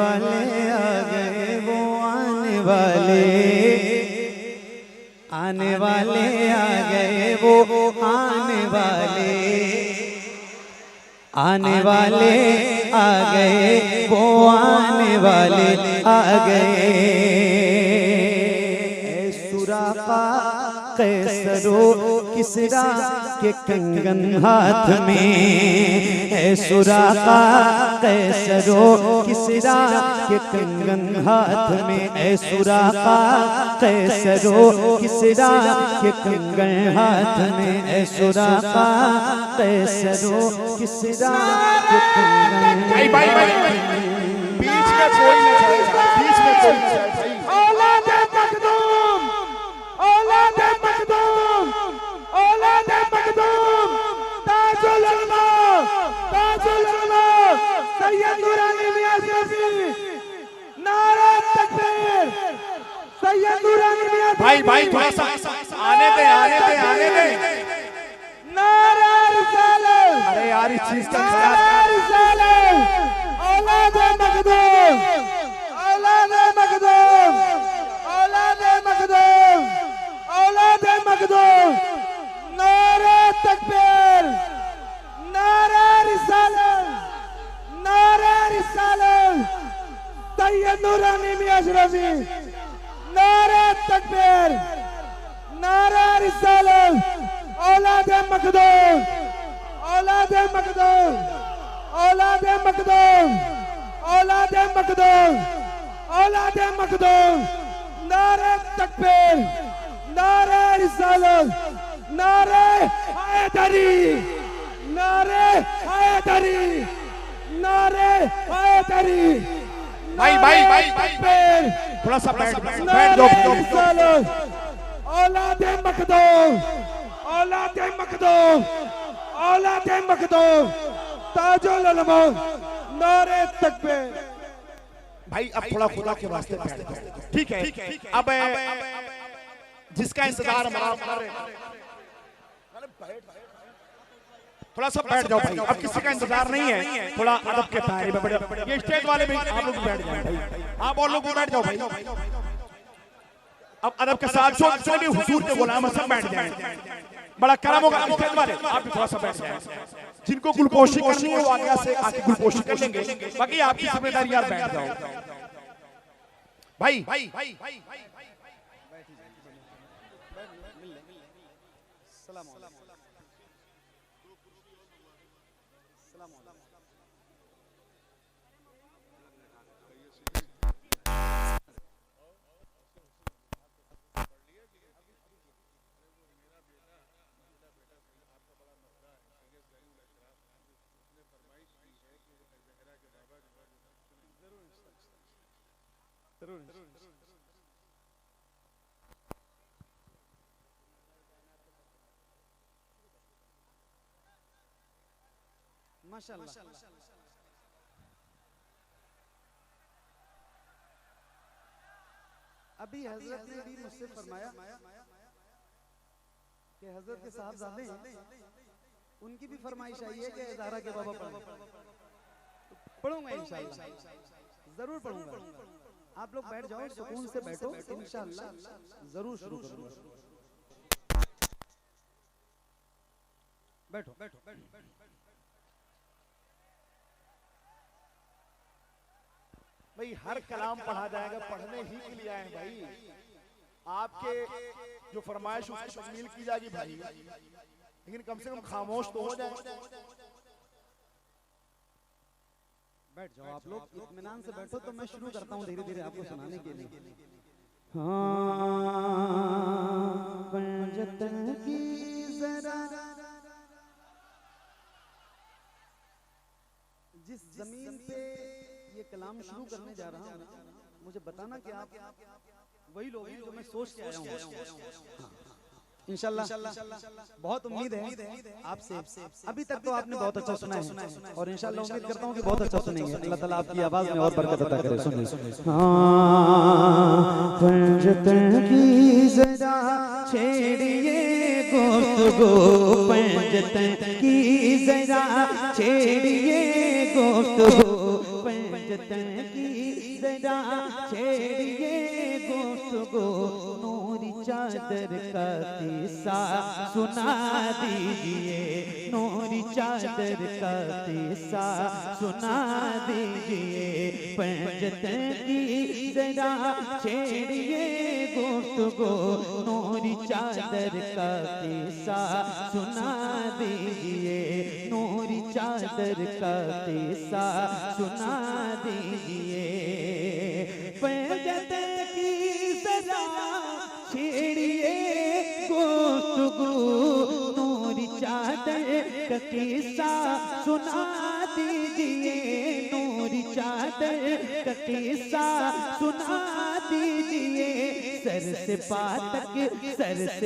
वाले आ गए वो आने वाले, आने वाले आ गए वो आने वाले, आने वाले आ गए वो आने वाले आ गए। सुराका कैसरो किसरा के कंगन हाथ में है, सुराका कैसरो किसरा के कंगन हाथ में है, सुराका कैसरो किसरा के कंगन हाथ में है, सुराका कैसरो किसरा के कंगन। भाई भाई भाई बीच में कोई न जाए, बीच में कोई न जाए भाई। औलादे मखदूम, औलादे मखदूम, औलादे मखदूम, ताजुल उलमा, ताजुल उलमा, सैयद नूरानी मियां शफी, नारे तकबीर, सैयद नूरानी मियां शफी। भाई भाई थोड़ा सा आने दे, आने दे, आने दे। नारे रिसालत, अरे यार इस चीज का नारे रिसालत, औलादे मखदूम, औलादे मखदूम, औलादे मखदूम, औलादे मखदूम, नारे तकबीर, नारे रिसालत, नारे रिसालत, सैयद नूरानी मियां शफी, नारे तकबीर, नारे रिसालत, औलादे मखदूम, औलादे मखदूम, औलादे मखदूम, औलादे मखदूम, औलादे मखदूम, नारे तकबीर, नारे रिसालत, नारे हैदरी, नारे हैदरी, नारे हैदरी। भाई भाई भाई भाई थोड़ा सा बैठ दो। औलादे मखदूम, औलादे मखदूम, औलादे मखदूम, ताजुल उलमा, नारे तकबीर। भाई अब थोड़ा खुदा के वास्ते बैठ जाओ, ठीक है? अब जिसका इंतजार हमारा कर रहे हैं, थोड़ा सा बैठ जाओ भाई। अब किसी का इंतजार नहीं है, थोड़ा अदब के दायरे में बैठो। ये स्टेज वाले भी आप लोग बैठ जाओ भाई, आप और लोग भी बैठ जाओ भाई। अब अदब के साथ जो भी हुजूर के गुलाम सब बैठ जाएं, बड़ा करम होगा। स्टेज वाले आप भी थोड़ा सा बैठ जाएं, जिनको गुलपोशी करनी है वो आगे से आके गुलपोशी कर लेंगे, बाकी आपकी जिम्मेदारी यार बैठ जाओ भाई। माशाअल्लाह। अभी हजरत ने भी मुझसे फरमाया कि हजरत के साहबजादे हैं, उनकी भी फरमाइश आई है कि ज़हरा के बाबा पढ़ूंगा इंशाअल्लाह, जरूर पढ़ूंगा। आप लोग बैठ जाओ, सुकून से बैठो, इंशाअल्लाह जरूर शुरू करूंगा। बैठो बैठो बैठो। भाई हर कलाम पढ़ा जाएगा, पढ़ने ही के लिए आए भाई। आपके जो फरमाइश उसकी तकमील की जाएगी भाई, लेकिन कम से कम खामोश तो हो जाए। बैठ जाओ आप लोग, इत्मीनान से बैठो। तो मैं शुरू करता हूँ धीरे धीरे आपको सुनाने के लिए। हाँ पंजतन की जरा, जिस जमीन पे ये कलाम शुरू करने जा रहा हूँ, मुझे बताना कि आप वही लोग हैं जो मैं सोच के आया हूँ। इंशाल्लाह बहुत उम्मीद है आपसे। अभी तक तो आपने बहुत अच्छा सुना है और इंशाल्लाह उम्मीद करता हूँ कि बहुत अच्छा सुनेंगे। अल्लाह ताला आपकी आवाज में और बरकत अता करे। सुनिए पंजतन की जरा छेड़िए गुफ्तगू, पंजतन की जरा छेड़िए गुफ्तगू, पंजतन की जरा छेड़िए गुफ्तगू नूरी चादर का किस्सा सुना दीजिए, नूरी चादर का किस्सा सुना दीजिए। पंजतन की जरा छेड़िए गुफ्तगू नूरी चादर का किस्सा सुना दीजिए, नूरी चादर का किस्सा सुना दीजिए। पंजतन की जरा छेड़िए गुफ्तगू नूरी चादर का किस्सा सुना दीजिए, नूरी चादर का किस्सा सुना दीजिए। सर से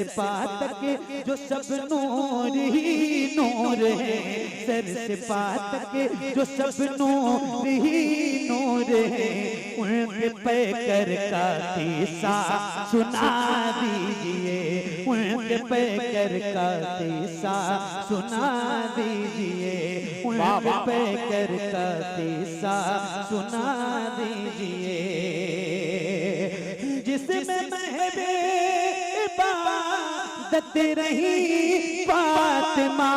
पातक जो सब नूर ही नूर है, सर से पातक जो सब नूर ही नूर है, उनके पैकर का किस्सा सुना दीजिए, उनके पैकर का किस्सा सुना दीजिए, उनके पैकर का किस्सा सुना दीजिए। जिसमें महबे इबादत रही फातिमा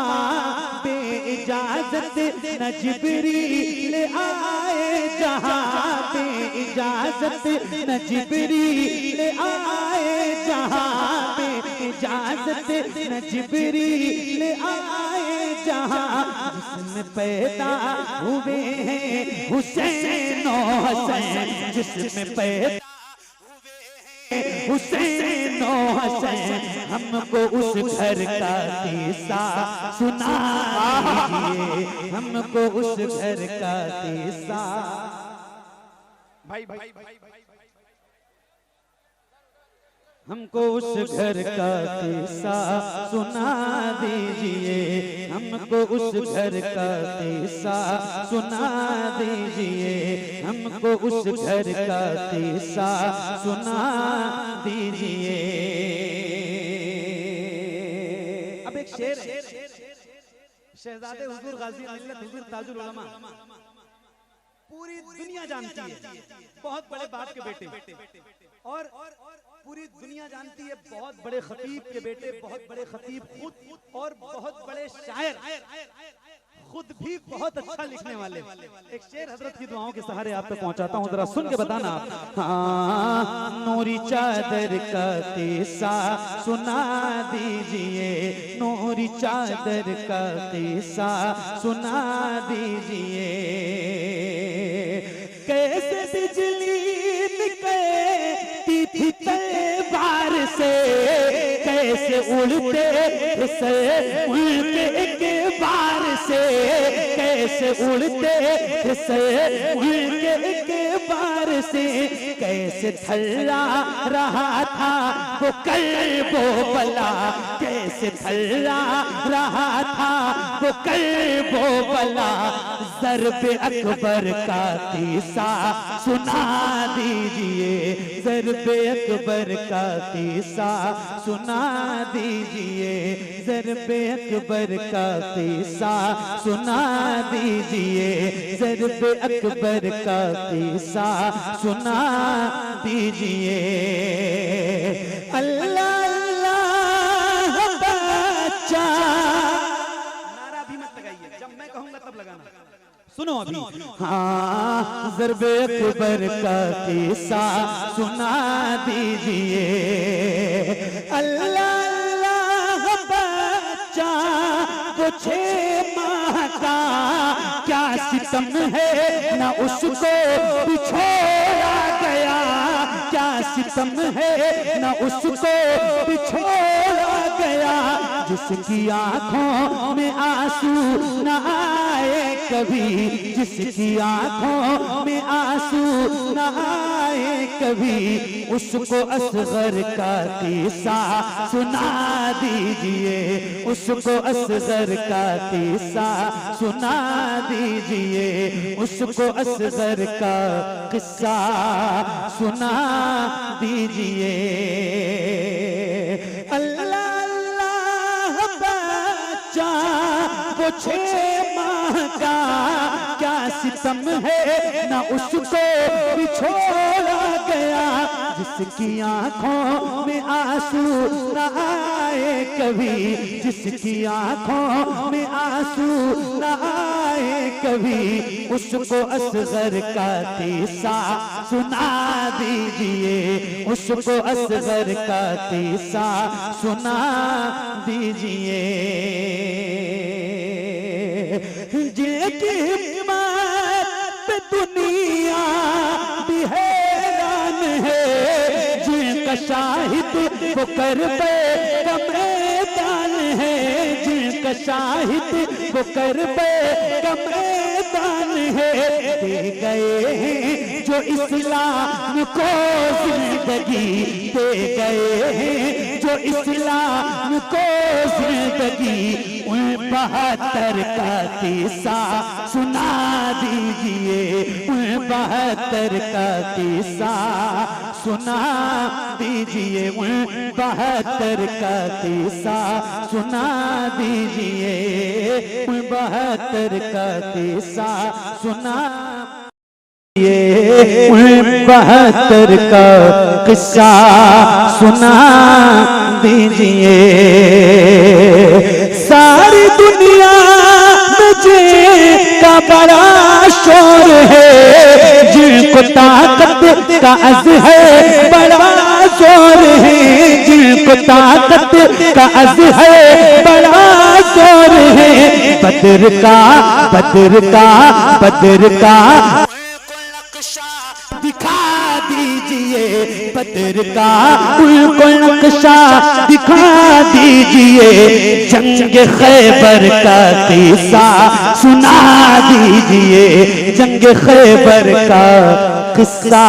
बे इजाजत न जिब्रील आए जहां, बे इजाजत न जिब्रील आए जहां, बे इजाजत न जिब्रील आए जहां। जिसमें पैदा हुए हैं हुसैन और हसन, जिसमें पैदा हुसैन और हसन, हमको उस घर का किस्सा सुना दीजिए, हमको उस घर का किस्सा। भाई हमको उस घर का किस्सा सुना दीजिए, हमको उस घर का किस्सा सुना दीजिए, हमको उस घर का किस्सा सुना दीजिए। अब एक शेर है, शहजादे हुजूर गाजी मिल्लत हुजूर ताजुल उलमा पूरी दुनिया जानती है, बहुत बड़े बाप के बेटे, और पूरी दुनिया जानती है बहुत बड़े खतीब के बेटे, बहुत बड़े खतीब खुद, और बहुत बड़े शायर, खुद भी बहुत अच्छा लिखने वाले। एक शेर हजरत की दुआओं के सहारे आप तक पहुंचाता हूं, जरा सुन के बताना। हाँ, नूरी चादर का किस्सा सुना दीजिए, नूरी चादर का किस्सा सुना दीजिए। कैसे बिजली निकलती थी तलवार से, कैसे उड़ते से उड़ते के बार से, कैसे उड़ते से उड़ते के बार से, कैसे थल्ला रहा था वो कल्बो बला, कैसे थल्ला रहा था वो कल्बो बला। ज़र्ब अकबर का किस्सा सुना दीजिए, ज़र्ब अकबर का किस्सा सुना दीजिए, ज़र्ब अकबर का किस्सा सुना दीजिए, ज़र्ब अकबर का किस्सा सुना दीजिए। अल्लाह अल्लाह बच्चा, नारा भी मत लगाइए, जब मैं कहूंगा तब लगाना। सुनो अभी। हाँ, ज़र्ब अकबर का किस्सा सुना दीजिए। अल्लाह अल्लाह बच्चा वो 6 माह का क्या सितम है, न उसको बिछोड़ा गया, क्या सितम है न उसको बिछोड़ा गया। जिसकी आंखों में आंसू न आए कभी, जिसकी आंखों में आंसू न आए कभी, उसको असगर का किस्सा सुना दीजिए, उसको असगर का किस्सा सुना दीजिए, उसको असगर का किस्सा सुना दीजिए। अल्लाह अल्लाह बच्चा वो 6 माह का क्या सितम है ना उसको भी छोड़ा गया, जिसकी आंखों में आंसू न आए कभी, जिसकी आंखों में आंसू न आए कभी, उसको असगर का किस्सा सुना दीजिए, उसको असगर का किस्सा सुना दीजिए। जिनकी हिम्मत पे दुनिया भी हैरान है, जिनका शाहिद वो करबे का मैदान है, जिनका शाहिद वो करबे का मैदान है, दे गए हैं जो इस्लाम को जिंदगी, दे गए हैं जो इस्लाम को जिंदगी, उन 72 का किस्सा सुना दीजिए, उन 72 का किस्सा सुना दीजिए, उन 72 का किस्सा सुना दीजिए, उन 72 का किस्सा सुना ये, उन 72 का किस्सा सुना दीजिए। सारी दुनिया में जिनका बड़ा शोर है, जिनको ताकत का अज़ है बड़ा जोर है, जिनको ताकत का अज़ है बड़ा जोर है, बदर का बदर का बदर का दिखा दीजिए, बदर का उनको नक्शा दिखा दीजिए, जंग खैबर का किस्सा सुना दीजिए, जंग खैबर का किस्सा।